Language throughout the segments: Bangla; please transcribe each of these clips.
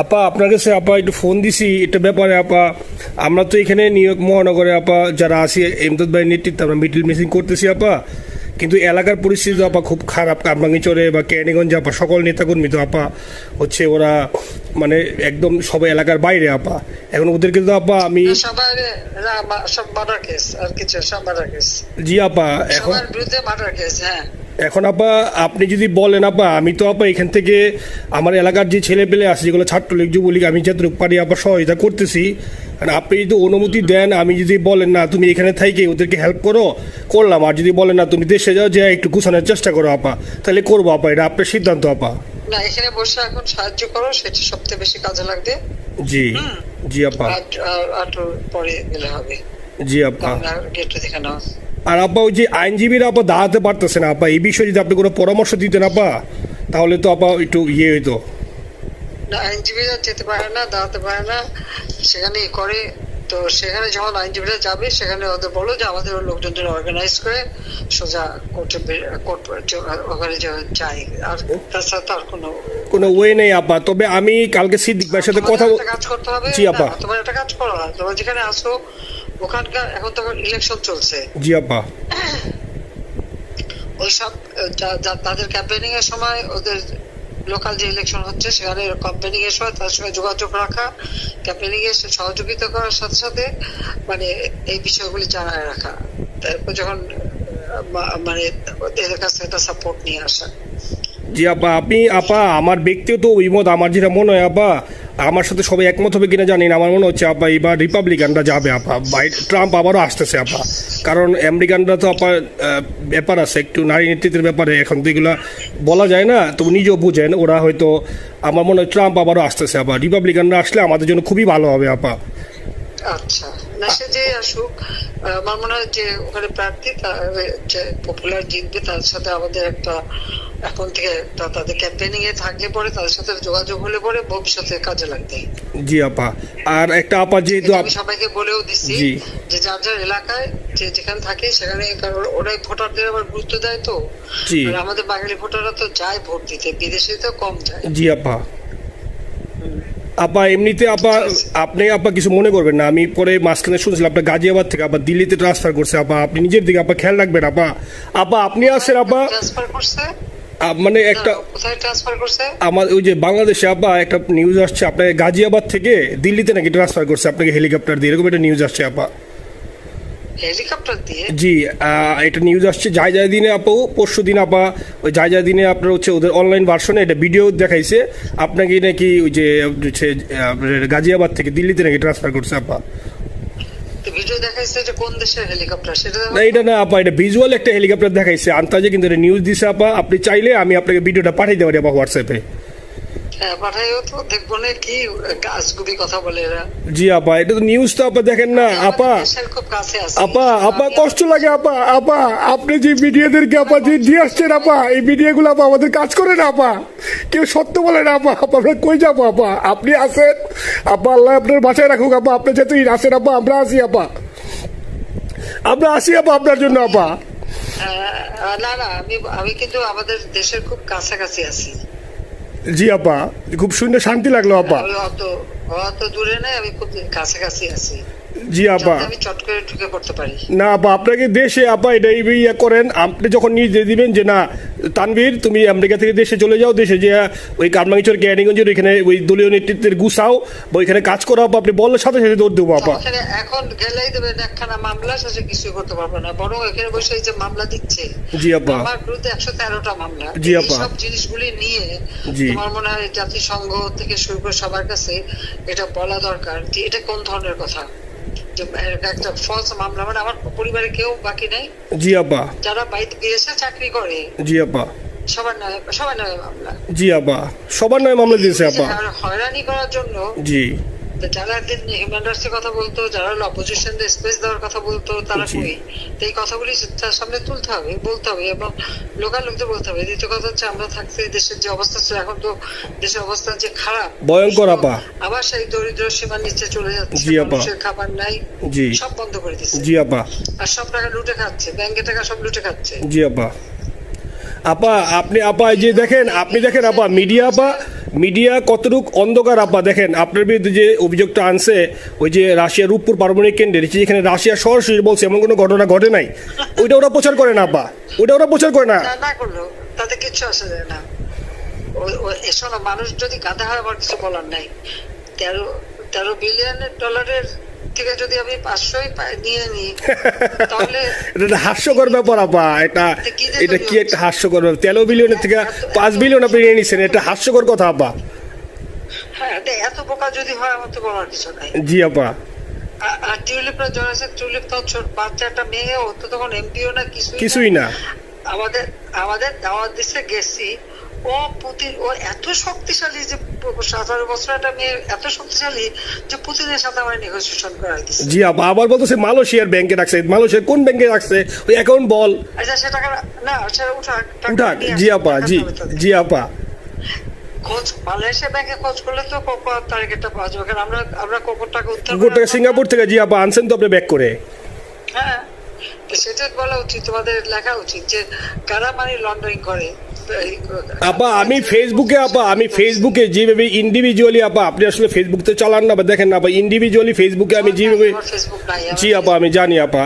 আপা আপনার কাছে আপা একটু ফোন দিছি এটা ব্যাপারে আপা। আমরা তো এখানে নিউ ইয়র্ক মহানগরে আপা যারা আছি এমদাদ ভাইয়ের নেতৃত্বে আমরা মিডিল মিটিং করতেছি আপা, কিন্তু এলাকার পরিস্থিতি আপা খুব খারাপ। কামরাঙ্গীরচরে বা ক্যানিগঞ্জে আপা সকল নেতাকর্মী তো আপা হচ্ছে ওরা মানে একদম সবাই এলাকার বাইরে আপা। এখন ওদেরকে তো আপা আমি জি আপা এখন এখন আপা আপনি যদি বলেন আপা আমি তো আপা এখান থেকে আমার এলাকার যে ছেলে পেলে আছে যেগুলো ছাত্রলীগ যুবলীগ আমি যতটুকু পারি আপা সহায়তা করতেছি। আর আপনি যদি অনুমতি দেন, আমি যদি বলেন না তুমি এখানে থাইকে ওদেরকে হেল্প করো করলাম, আর যদি বলেন না তুমি দেশে যাও যে একটু গুছানোর চেষ্টা করো আপা, তাহলে করবো আপা। এটা আপনার সিদ্ধান্ত আপা। না এখানে বসে এখন সাহায্য করো, সেটা সবচেয়ে বেশি কাজে লাগবে। জি জি আপা। আর পরে গেলে হবে। জি আপা। গেট দেখে নাও। আর আপা ওই যে আইনজীবীরা আপা দাঁড়াতে পারতেছে না আপা, এই বিষয়ে যদি আপনি কোনো পরামর্শ দিতেন আপা তাহলে তো আপা একটু ইয়ে হইতো। না আইনজীবীরা যেতে পারে না, দাঁড়াতে পারে না, সেখানে করে। তো সেখানে যখন আইনজীবীরা যাবে সেখানে ওদের বলো যে আমাদের লোকজনদের অর্গানাইজ করে সোজা ওখানে যাই। আর তাছাড়া তো আর কোনো ওয়ে নেই আপা। তবে আমি কালকে সিদ্দিক ভাইয়ের সাথে কথা কাজ করতে হবে। জি আপা। তোমার একটা কাজ করো, তোমার যেখানে আসো ওখানকার এখন তো ইলেকশন চলছে। জি আপা। ওইসব তাদের ক্যাম্পেনিং এর সময় ওদের লোকাল যে ইলেকশন হচ্ছে সেখানে ক্যাম্পেনিং এর সময় তার সঙ্গে যোগাযোগ রাখা, ক্যাম্পেনিং এর সহযোগিতা করার সাথে সাথে মানে এই বিষয়গুলি জানায় রাখা, তারপর যখন মানে এদের কাছে একটা সাপোর্ট নিয়ে আসা। জি আপা। আপনি আপা আমার ব্যক্তিগত অভিমত আমার যেটা মনে হয় আপা, আমার সাথে সবাই একমত হবে কিনা জানি না, আমার মনে হচ্ছে আপা এবার রিপাবলিকানরা যাবে আপা। ট্রাম্প আবারও আসতেছে আপা, কারণ আমেরিকানরা তো আপা ব্যাপার আছে একটু নারী নেতৃত্বের ব্যাপারে, এখন তো এগুলো বলা যায় না, তো নিজেও বুঝেন ওরা হয়তো। আমার মনে হয় ট্রাম্প আবারও আসতেছে আপা, রিপাবলিকানরা আসলে আমাদের জন্য খুবই ভালো হবে আপা। আচ্ছা না সে যে আসুক, আমার মনে হয় যে ওখানে প্রার্থী যে পপুলার জিতবে তার সাথে আমাদের একটা এখন থেকে তাদের ক্যাম্পেনিং এ থাকলে পরে তাদের সাথে যোগাযোগ হলে পরে ভবিষ্যতে কাজে লাগবে। জি আপা। আর একটা আপা যেহেতু আমি সবাইকে বলেও দিচ্ছি যে যার যার এলাকায় যে যেখানে থাকে সেখানে, কারণ ওরাই ভোটারদের আবার গুরুত্ব দেয়। তো আমাদের বাঙালি ভোটাররা তো যায় ভোট দিতে, বিদেশে তো কম যায়। জি আপা। আপা এমনিতে আপা আপনি আপা কিছু মনে করবেন না, আমি পরে মাঝখানে শুনছিলাম আপনার গাজিয়াবাদ থেকে আপা দিল্লিতে ট্রান্সফার করছে আপা, আপনি নিজের দিকে আপা খেয়াল রাখবেন আপা। আপা আপনি আছেন আপা ট্রান্সফার করছে মানে একটা কোথায় ট্রান্সফার করছে আমার ওই যে বাংলাদেশে আপা একটা নিউজ আসছে আপনার গাজিয়াবাদ থেকে দিল্লিতে নাকি ট্রান্সফার করছে আপনাকে হেলিকপ্টার দিয়ে, এরকম একটা নিউজ আসছে আপা। হেলিকপ্টার দিয়ে? জি এটা নিউজ আসছে যায় যায় দিনে আপু, পরশু দিন আপা ওই যায় যায় দিনে আপনার হচ্ছে ওদের অনলাইন ভার্সনে এটা ভিডিও দেখাইছে আপনাকে নাকি ওই যে হচ্ছে গাজিয়াবাদ থেকে দিল্লিতে নাকি ট্রান্সফার করছে আপা। ভিডিও দেখাইছে যে কোন দেশের হেলিকপ্টার সেটা না এটা না আপা, এটা ভিজুয়াল একটা হেলিকপ্টার দেখাইছে আন্তাজে, কিন্তু এটা নিউজ দিছে আপা। আপনি চাইলে আমি আপনাকে ভিডিওটা পাঠিয়ে দিতে পারি আপা হোয়াটসঅ্যাপে। পাঠাইও তো দেখবো না কি গাছগুবি কথা বলে এরা। জি আপা এটা তো নিউজ তো আপা দেখেন না আপা। আপা আপা কষ্ট লাগে আপা। আপা আপনি যে মিডিয়াদেরকে আপা যে দিয়ে আসছেন আপা, এই মিডিয়াগুলো আপা আমাদের কাজ করে না আপা, কেউ সত্য বলে না আপা। আমরা কই যাবো আপা, আপনি আসেন আপা, আল্লাহ আপনার বাসায় রাখুক আপা। আপনি যেহেতু আসেন আপা, আমরা আসি আপা, আমরা আসি আপা আপনার জন্য আপা। না না আমি কিন্তু আমাদের দেশের খুব কাছাকাছি আছি। জি আপা খুব শুনে শান্তি লাগলো আপা। অত দূরে নাই, আমি খুব কাছাকাছি আছি। জি আপা। আমি চট করে ঢুকে পড়তে পারি না আপা আপনাকে দেশে আপা এটা ইয়ে করেন, আপনি যখন নিজে দিবেন যে না তানভীর তুমি আমেরিকা থেকে দেশে চলে যাও, দেশে যে ওই কারমাঙ্গীরচর ক্যানিগঞ্জের ওইখানে ওই দলীয় নেতৃত্বের গুছাও বা ওইখানে কাজ করো আপা, আপনি বললে সাথে সাথে দৌড় দেবো আপা। এখন গেলেই দেবেন একখানা মামলা, শেষে কিছুই করতে পারবে না, বরং এখানে বসে যে মামলা দিচ্ছে। জি আপা। আমার বিরুদ্ধে 113টা মামলা। জি আপা। সব জিনিসগুলি নিয়ে আমার মনে হয় জাতিসংঘ থেকে শুরু করে সবার কাছে এটা বলা দরকার যে এটা কোন ধরনের কথা, একটা ফলস মামলা। মানে আমার পরিবারে কেউ বাকি নেই। জি আপা। যারা বাইরে বিদেশে চাকরি করে জি আপা সবার নামে মামলা। জি আপা সবার নামে মামলা দিয়েছে আপা। হয়রানি করার জন্য জি যারা একদিন হিউম্যান রাইটসের কথা বলতো, যারা অপোজিশনদের স্পেস দেওয়ার কথা বলতো, তারা কই? তো এই কথাগুলি তার সামনে তুলতে হবে, বলতে হবে এবং লোকাল লোকদের বলতে হবে। দ্বিতীয় কথা হচ্ছে আমরা থাকতে দেশের যে অবস্থা ছিল, এখন তো দেশের অবস্থা যে খারাপ ভয়ঙ্কর আপা, আবার সেই দরিদ্র সীমার নিচে চলে যাচ্ছে, মানুষের খাবার নাই, সব বন্ধ করে দিচ্ছে। জি আপা। আর সব টাকা লুটে খাচ্ছে, ব্যাংকের টাকা সব লুটে খাচ্ছে। জি আপা। আপা আপনি আপা যে দেখেন, আপনি দেখেন আপা মিডিয়া আপা মিডিয়া কতটুক অন্ধকার আপা দেখেন আপনার বিরুদ্ধে যে অভিযোগটা আনছে ওই যে রাশিয়ার রূপপুর পারমাণবিক কেন্দ্রের যেখানে রাশিয়া সরাসরি বলছে এমন কোনো ঘটনা ঘটে নাই, ওইটা ওরা প্রচার করে না আপা, ওইটা ওরা প্রচার করে না। না করলো তাতে কিচ্ছু আসে যায় না। শোনো, মানুষ যদি গাধা হয় আমার কিছু বলার নাই। 13 বিলিয়ন ডলারের থেকে যদি আমি 500 নিয়ে নিই তাহলে এটা হাস্যকর ব্যাপার আপা, এটা কি একটা হাস্যকর ব্যাপার। 13 বিলিয়নের থেকে 5 বিলিয়ন আপনি নিয়ে নিচ্ছেন, এটা হাস্যকর কথা আপা। হ্যাঁ, এত বোকা যদি হয় আমার তো বলার কিছু নাই। জি আপা। আর টিউলিপরা জড়াচ্ছে, টিউলিপ তো বাচ্চা একটা মেয়ে, ও তো তখন এমপিও না, কিছুই না। আমাদের দাওয়াত দিচ্ছে, গেছি। ও এত শক্তিশালী যে 17 বছর একটা মেয়ে এত শক্তিশালী যে পুতিনের সাথে আমার নেগোসিয়েশন করাই দিচ্ছে। জি আপা, আবার বলতেছে মালয়েশিয়ার ব্যাংকে রাখছে, মালয়েশিয়ার কোন ব্যাংকে রাখছে ওই অ্যাকাউন্ট বল। আচ্ছা, সে টাকা না, সেটা উঠাক। জি আপা, জি আপা। খোঁজ মালয়েশিয়া ব্যাংকে খোঁজ করলে তো কোকোর টার্গেটটা পাওয়া যাবে, কারণ আমরা কোকোর টাকা উদ্ধার সিঙ্গাপুর থেকে। জি আপা, আনছেন তো আপনি ব্যাক করে। হ্যাঁ, সেটা বলা উচিত, তোমাদের লেখা উচিত যে কারা মানি লন্ডারিং করে। আপা আমি ফেসবুকে যেভাবে ইন্ডিভিজুয়ালি আপা, আপনি আসলে ফেসবুক তো চালান না বা দেখেন না আপা, ইন্ডিভিজুয়ালি ফেসবুকে আমি যেভাবে, জি আপা আমি জানি আপা,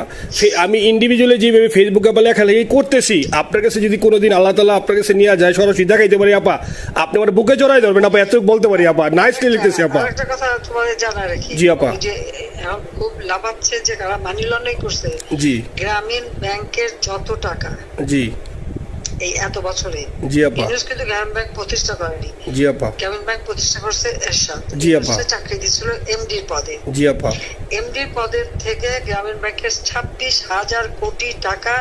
আমি ইন্ডিভিজুয়ালি যেভাবে ফেসবুকে আপা লেখালেখি করতেছি, আপনার কাছে যদি কোনোদিন আল্লাহ তাআলা আপনার কাছে নিয়ে যায়, সরাসরি দেখাইতে পারি আপা, আপনি আমার বুকে জড়াই ধরবেন আপা, এত বলতে পারি আপা। নাইসলি লিখতেছি আপা। একটা কথা তোমাদের জানা রাখি, জি আপা, যে এখন খুব লাভাচ্ছে যে কারা মানি লন্ডারিং করছে। জি, গ্রামীণ ব্যাংকের যত টাকা, জি এই এত বছরে, জি আপা, কিন্তু গ্রামীণ ব্যাংক প্রতিষ্ঠা করেনি। জি আপা, গ্রামীণ ব্যাংক প্রতিষ্ঠা করছে এরশাদ। জি আপা, চাকরি দিচ্ছিল এমডির পদে। জি আপা, এমডির পদের থেকে গ্রামীণ ব্যাংকের 26,000 কোটি টাকা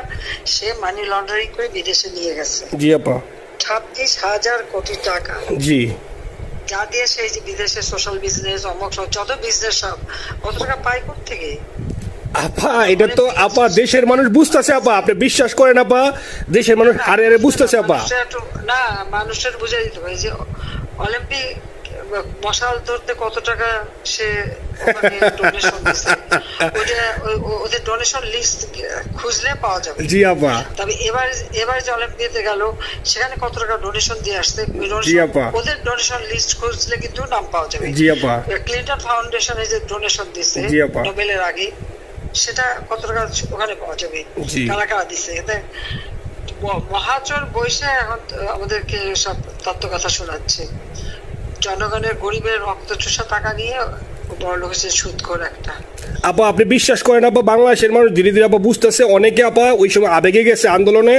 সে মানি লন্ডারিং করে বিদেশে নিয়ে গেছে। জি আপা, 26,000 কোটি টাকা। জি, যা দিয়ে সেই যে বিদেশে সোশ্যাল বিজনেস, অমক যত বিজনেস সব কত টাকা পায় থেকে। আপা এটা তো আপা দেশের মানুষ বুঝতেছে আপা, আপনি বিশ্বাস করেন আপা, দেশের মানুষ আরে বুঝতেছে আপা। না, মানুষের বুঝাই দিতে হবে যে অলিম্পিক মশাল ধরতে কত টাকা সে ডোনেশন দিচ্ছে, ওদের ডোনেশন লিস্ট খুঁজলে পাওয়া যাবে। জি আপা। তবে এবার যে অলিম্পিয়াতে গেল সেখানে কত টাকা ডোনেশন দিয়ে আসছে, জি আপা, ওদের ডোনেশন লিস্ট খুঁজলে কিন্তু নাম পাওয়া যাবে। জি আপা। ক্লিন্টন ফাউন্ডেশনে যে ডোনেশন দিচ্ছে নোবেলের আগে, সেটা কত টাকা ওখানে পাওয়া যাবে, কারা কারা দিচ্ছে। মহাচর বৈশে এখন আমাদেরকে সব তত্ত্ব কথা শোনাচ্ছে, জনগণের গরিবের রক্ত চোষা টাকা নিয়ে বড় লোক হচ্ছে সুদখোর একটা। আপা আপনি বিশ্বাস করেন আপা, বাংলাদেশের মানুষ ধীরে ধীরে আপা বুঝতেছে, অনেকে আপা ওই সময় আবেগে গেছে আন্দোলনে,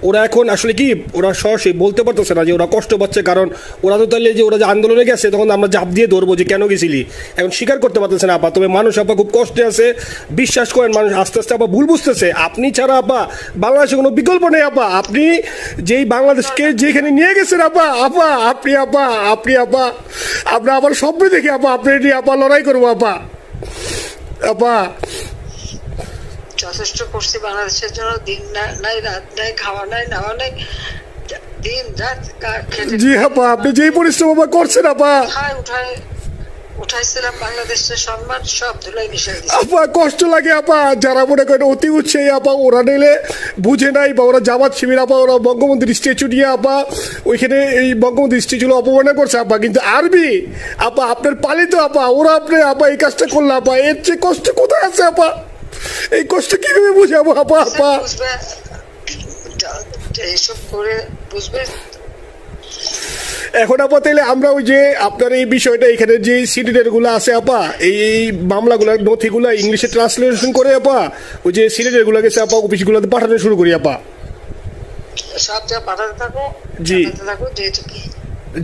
ওরা এখন আসলে কি ওরা সরাসরি বলতে পারতেছে না যে ওরা কষ্ট পাচ্ছে, কারণ ওরা তো তাহলে যে ওরা যে আন্দোলনে গেছে তখন আমরা ঝাঁপ দিয়ে ধরবো যে কেন গেছিলি, এখন স্বীকার করতে পারতেছে না আপা। তবে মানুষ আপা খুব কষ্টে আছে, বিশ্বাস করেন মানুষ আস্তে আস্তে আপা ভুল বুঝতেছে। আপনি ছাড়া আপা বাংলাদেশে কোনো বিকল্প নেই আপা, আপনি যেই বাংলাদেশকে যেখানে নিয়ে গেছেন আপা, আপনি আবার স্বপ্ন দেখি আপা, আপনি নিয়ে আপা লড়াই করবো আপা। আপা যথেষ্ট করছি বাংলাদেশের জন্য, দিন নাই রাত নাই, খাওয়া নাই নাওয়া নাই, দিন রাত খেটে। জি আপা, আপনি যেই পরিশ্রম আপা করছেন আপা, উঠাইছিলাম বাংলাদেশের সম্মান সব ধুলাই মিশাই দিয়েছে আপা। কষ্ট লাগে আপা, যারা মনে করেন অতি উৎসাহী আপা, ওরা নিলে বুঝে নাই বা ওরা জামাত শিবির আপা, ওরা বঙ্গবন্ধুর স্ট্যাচু নিয়ে আপা ওইখানে এই বঙ্গবন্ধুর স্ট্যাচু অপমাননা করছে আপা, কিন্তু আরবি আপা আপনার পালিত আপা, ওরা আপনি আপা এই কাজটা করলে আপা, এর চেয়ে কষ্ট কোথায় আছে আপা? এই কষ্ট কিভাবে বুঝাবো আপা? এইসব করে বুঝবে। এখন আপা তাইলে আমরা ওই যে আপনার এই বিষয়টা এখানে যে সিডিডেরগুলো আছে আপা, এই মামলাগুলোর নথিগুলো ইংলিশে ট্রান্সলেশন করে আপা ওই যে সিডিডেরগুলো গেছে আপা অফিসগুলোতে পাঠানো শুরু করি আপা। সব যা পাঠাতে থাকো, জি যেহেতু কি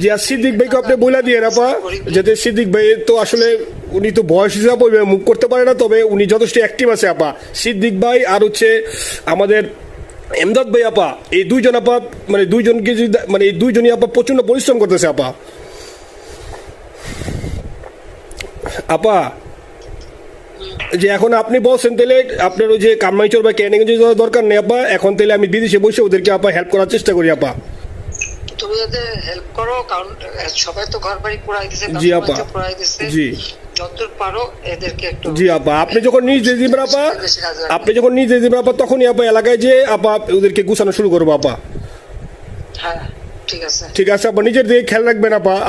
জি। আর সিদ্দিক ভাইকে আপনি বলে দিয়ে আপা, যাতে সিদ্দিক ভাই তো আসলে উনি তো বয়স হিসাবে মুভ করতে পারে না, তবে উনি যথেষ্ট অ্যাক্টিভ আছে আপা। সিদ্দিক ভাই আর হচ্ছে আমাদের এমদাদ ভাই আপা, এই দুইজন আপা মানে দুইজনকে যদি মানে এই দুইজনই আপা প্রচন্ড পরিশ্রম করতেছে আপা। আপা যে এখন আপনি বলছেন তাহলে আপনার ওই যে কামাইচর বা ক্যানিগঞ্জে যাওয়ার দরকার নেই আপা, এখন তাহলে আমি বিদেশে বসে ওদেরকে আপা হেল্প করার চেষ্টা করি আপা। তুমি যাতে হেল্প করো, কারণ সবাই তো ঘর বাড়ি পুরাই দিছে। জি আপা, জি যতদূর পারো এদেরকে একটু। জি আপা, আপনি যখন নিজে দিবেন আপা, তখনই আপা এলাকায় যে আপা ওদেরকে গুছানো শুরু করবো আপা। হ্যাঁ ঠিক আছে আপা, নিজের দিকে খেয়াল রাখবেন আপা।